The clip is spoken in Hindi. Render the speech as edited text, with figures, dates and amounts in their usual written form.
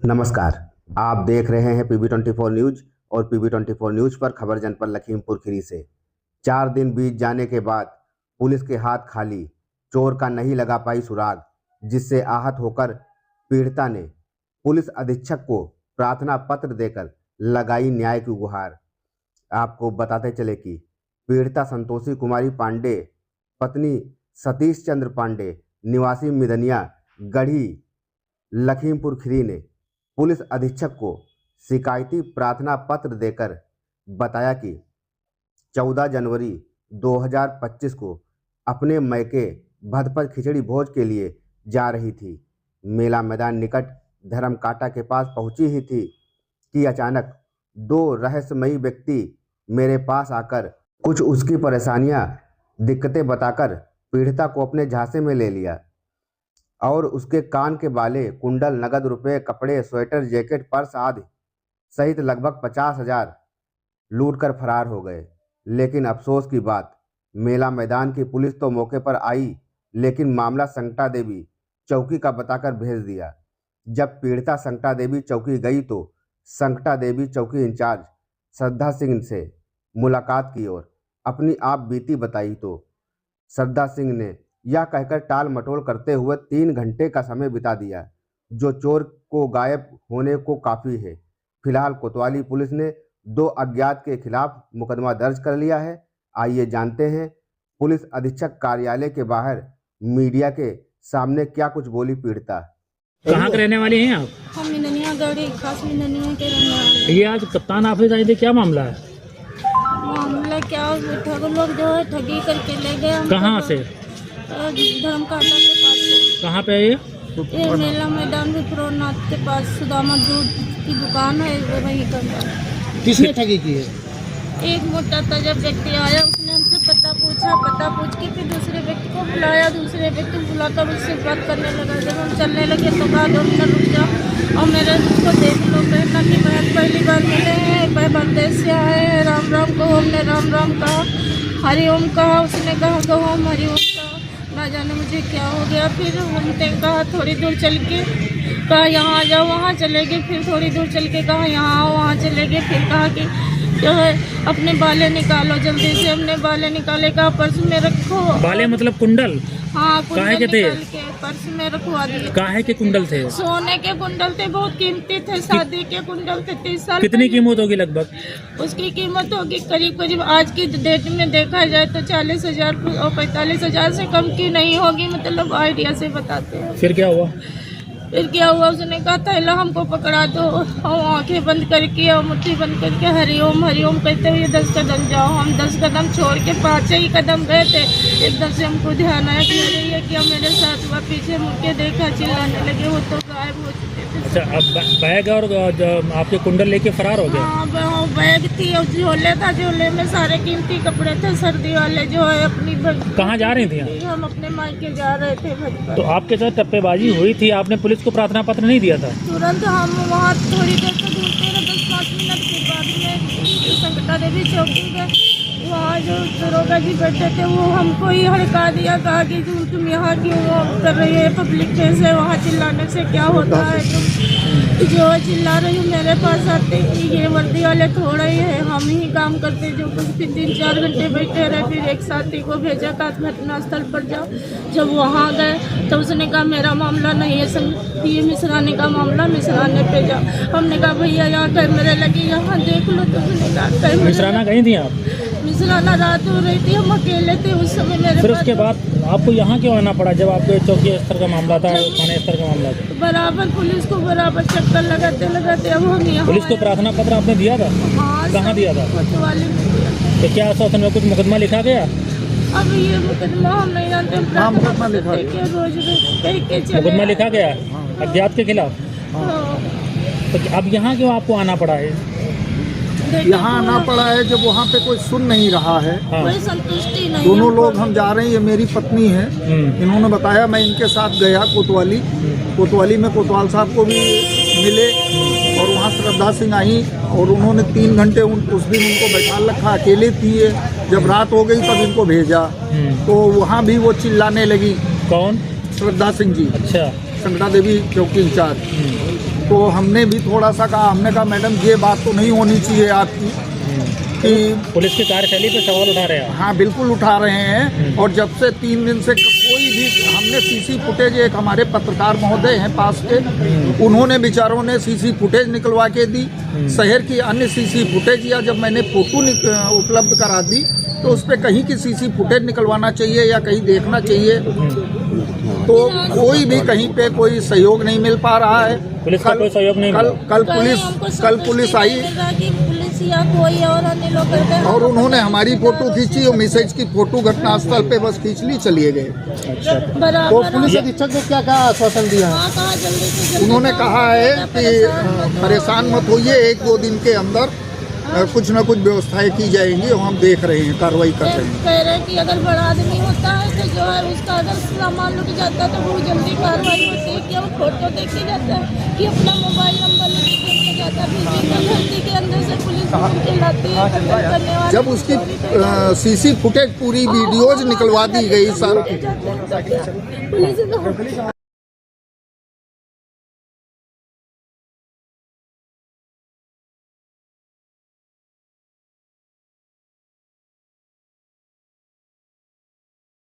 नमस्कार, आप देख रहे हैं PB24 न्यूज और PB24 न्यूज पर खबर जनपद लखीमपुर खीरी से। 4 दिन बीत जाने के बाद पुलिस के हाथ खाली, चोर का नहीं लगा पाई सुराग, जिससे आहत होकर पीड़िता ने पुलिस अधीक्षक को प्रार्थना पत्र देकर लगाई न्याय की गुहार। आपको बताते चले कि पीड़िता संतोषी कुमारी पांडे, पत्नी सतीश चंद्र पांडे, निवासी मिदनिया गढ़ी लखीमपुर खीरी ने पुलिस अधीक्षक को शिकायती प्रार्थना पत्र देकर बताया कि 14 जनवरी 2025 को अपने मैके भदपत खिचड़ी भोज के लिए जा रही थी। मेला मैदान निकट धर्मकांटा के पास पहुंची ही थी कि अचानक 2 रहस्यमयी व्यक्ति मेरे पास आकर कुछ उसकी परेशानियां, दिक्कतें बताकर पीड़िता को अपने झांसे में ले लिया और उसके कान के बाले, कुंडल, नगद रुपए, कपड़े, स्वेटर, जैकेट, पर्स आदि सहित लगभग 50,000 लूट कर फरार हो गए। लेकिन अफसोस की बात, मेला मैदान की पुलिस तो मौके पर आई, लेकिन मामला संकटा देवी चौकी का बताकर भेज दिया। जब पीड़िता संकटा देवी चौकी गई तो संकटा देवी चौकी इंचार्ज श्रद्धा सिंह से मुलाकात की और अपनी आप बीती बताई तो श्रद्धा सिंह ने यह कहकर टाल मटोल करते हुए 3 घंटे का समय बिता दिया, जो चोर को गायब होने को काफ़ी है। फिलहाल कोतवाली पुलिस ने 2 अज्ञात के खिलाफ मुकदमा दर्ज कर लिया है। आइए जानते हैं पुलिस अधीक्षक कार्यालय के बाहर मीडिया के सामने क्या कुछ बोली पीड़िता। कहाँ के रहने वाली हैं आप? हम मिदनिया गढ़ी, खास मिदनिया के रहने वाले। ये आज कप्तान ऑफिस आई थी, क्या मामला है? मामला क्या, ठग लोग जो है ठगी करके ले गए हमको। कहाँ से? धर्मकांटा के पास से। कहाँ पे है ये? मेला मैदान विप्रोनाथ के पास सुदामा दूध की दुकान है, वो वहीं पर। किसने ठगी की है? एक मोटा तजब व्यक्ति आया, उसने हमसे पता पूछ के फिर दूसरे व्यक्ति को बुलाया। दूसरे व्यक्ति को बुलाकर उससे बात करने लगा। जब हम चलने लगे तो कहा 2 मिनट रुक जाओ और मेरे उसको देख लो। कहना कि बहन पहली बार मिले हैं, मैं बांग्लादेश से आए हैं, राम राम कहो। हमने राम राम कहा, हरिओम कहा। उसने कहा कहो हम हरिओम कहा। ना जाने मुझे क्या हो गया। फिर उनने कहा थोड़ी दूर चल के, कहा यहाँ आ जाओ, वहाँ चले गए। फिर थोड़ी दूर चल के कहा यहाँ आओ, वहाँ चले गए। फिर कहा कि जो है अपने बाले निकालो जल्दी से। हमने बाले निकाले, कहा पर्स में रखो। बाले मतलब कुंडल? हाँ, काहे के थे? पर्स में रखवा दिए। काहे के कुंडल थे? सोने के कुंडल थे, बहुत कीमती थे। शादी के कुंडल थे। 30 साल। कितनी कीमत होगी लगभग? उसकी कीमत होगी करीब आज की डेट में देखा जाए तो 40,000 और 45,000 से कम की नहीं होगी, मतलब आइडिया से बताते हैं। फिर क्या हुआ? उसने कहा थैला हमको पकड़ा दो और आंखें बंद करके और मुट्ठी बंद करके हरिओम हरिओम कहते हुए 10 कदम जाओ। हम 10 कदम छोड़ के 5 ही कदम गए थे। एकदम से हमको ध्यान आया कि अरे ये क्या मेरे साथ हुआ। पीछे मुड़ के देखा, चिल्लाने लगे, वो तो गायब हो चुके थे। अच्छा, अब बैग और आपके कुंडल लेके फरार हो गए? हाँ, बैग थी और झोले था। झोले में सारे कीमती कपड़े थे, सर्दी वाले जो है अपनी। कहाँ जा रही थी? हम अपने मायके जा रहे थे। तो आपके साथ टप्पेबाजी हुई थी, आपने पुलिस को प्रार्थना पत्र नहीं दिया था? तुरंत हम वहाँ थोड़ी देर से ढूंढते रहे, 10-5 मिनट के बाद में संकटा देवी चौकी गए। वहाँ जो दरोगा जी बैठे थे वो हमको ही हड़का दिया, कहा कि तुम यहाँ क्यों कर रही है पब्लिक प्लेस है, वहाँ चिल्लाने से क्या होता है। तुम जो चिल्ला रही हो मेरे पास आते, ये वर्दी वाले थोड़ा ही है, हम ही काम करते जो कुछ। फिर 3-4 घंटे बैठे रहे। फिर एक साथी को भेजा था घटना स्थल पर जाओ। जब वहाँ गए तो उसने कहा मेरा मामला नहीं है, ये मिश्राने का मामला, मिश्राने पे जाओ। हमने कहा भैया यहाँ कैमरे लगी, यहाँ देख लो। तो उसने कहा मिश्राना गई थी आप? मिश्राना रात हो रही थी, हम अकेले थे उस समय। मेरे फिर उसके बाद आपको यहाँ क्यों आना पड़ा जब आपके चौकी स्तर का मामला था, थाने स्तर का मामला था? बराबर पुलिस को बराबर चक्कर लगाते अब हम यहाँ। पुलिस को प्रार्थना पत्र आपने दिया था? हाँ, कहाँ दिया था? कोतवाली में दिया। तो क्या शासन में कुछ मुकदमा लिखा गया? अब ये मुकदमा हम नहीं जानते। मुकदमा लिखा रोज कह के चले। मुकदमा लिखा गया अज्ञात के खिलाफ? तो अब यहाँ क्यों आपको आना पड़ा है? यहाँ आना पड़ा है जब वहाँ पे कोई सुन नहीं रहा है। हाँ। कोई संतुष्टि नहीं। दोनों लोग हम जा रहे हैं, ये मेरी पत्नी है। इन्होंने बताया, मैं इनके साथ गया कोतवाली में कोतवाल साहब को भी मिले और वहाँ श्रद्धा सिंह आई और उन्होंने 3 घंटे उस दिन उनको बैठा रखा। अकेले थी ये, जब रात हो गई तब इनको भेजा। तो वहाँ भी वो चिल्लाने लगी। कौन? श्रद्धा सिंह जी। अच्छा। संकटा देवी चौकी इंचार्ज। तो हमने भी थोड़ा सा कहा, हमने कहा मैडम ये बात तो नहीं होनी चाहिए आपकी कि पुलिस की कार्यशैली पे सवाल उठा रहे हैं आप। हाँ बिल्कुल उठा रहे हैं। और जब से 3 दिन से कोई भी, हमने सीसी फुटेज, एक हमारे पत्रकार महोदय हैं पास के, उन्होंने बेचारों ने सीसी फुटेज निकलवा के दी। शहर की अन्य सीसी फुटेज या जब मैंने फोटो उपलब्ध करा दी तो उस पर कहीं की सीसी फुटेज निकलवाना चाहिए या कहीं देखना चाहिए, तो कोई भी कहीं पे कोई सहयोग नहीं मिल पा रहा है। पुलिस का कोई सहयोग नहीं मिला। कल पुलिस आई पुलिस या कोई और अन्य लोग करते हैं। और उन्होंने हमारी फोटो खींची और मैसेज की फोटो घटनास्थल पे बस खींच ली, चलिए गए। तो पुलिस अधीक्षक ने क्या कहा, आश्वासन दिया? जल्दी से जल्दी उन्होंने कहा है कि परेशान मत होइए, 1-2 दिन के अंदर कुछ न कुछ व्यवस्थाएं की जाएंगी और हम देख रहे हैं, कार्रवाई कर रहे हैं। कह रहे हैं कि अगर बड़ा आदमी होता है तो जो है उसका अगर सामान लुट जाता है तो बहुत जल्दी कार्रवाई होती है कि वो फोटो देखे जाता है कि अपना मोबाइल नंबर लेके जाता है, धरती के अंदर से पुलिस के लाती है करने वाले। जब उसकी सीसी फुटेज पूरी वीडियोज निकलवा दी गई सर, पुलिस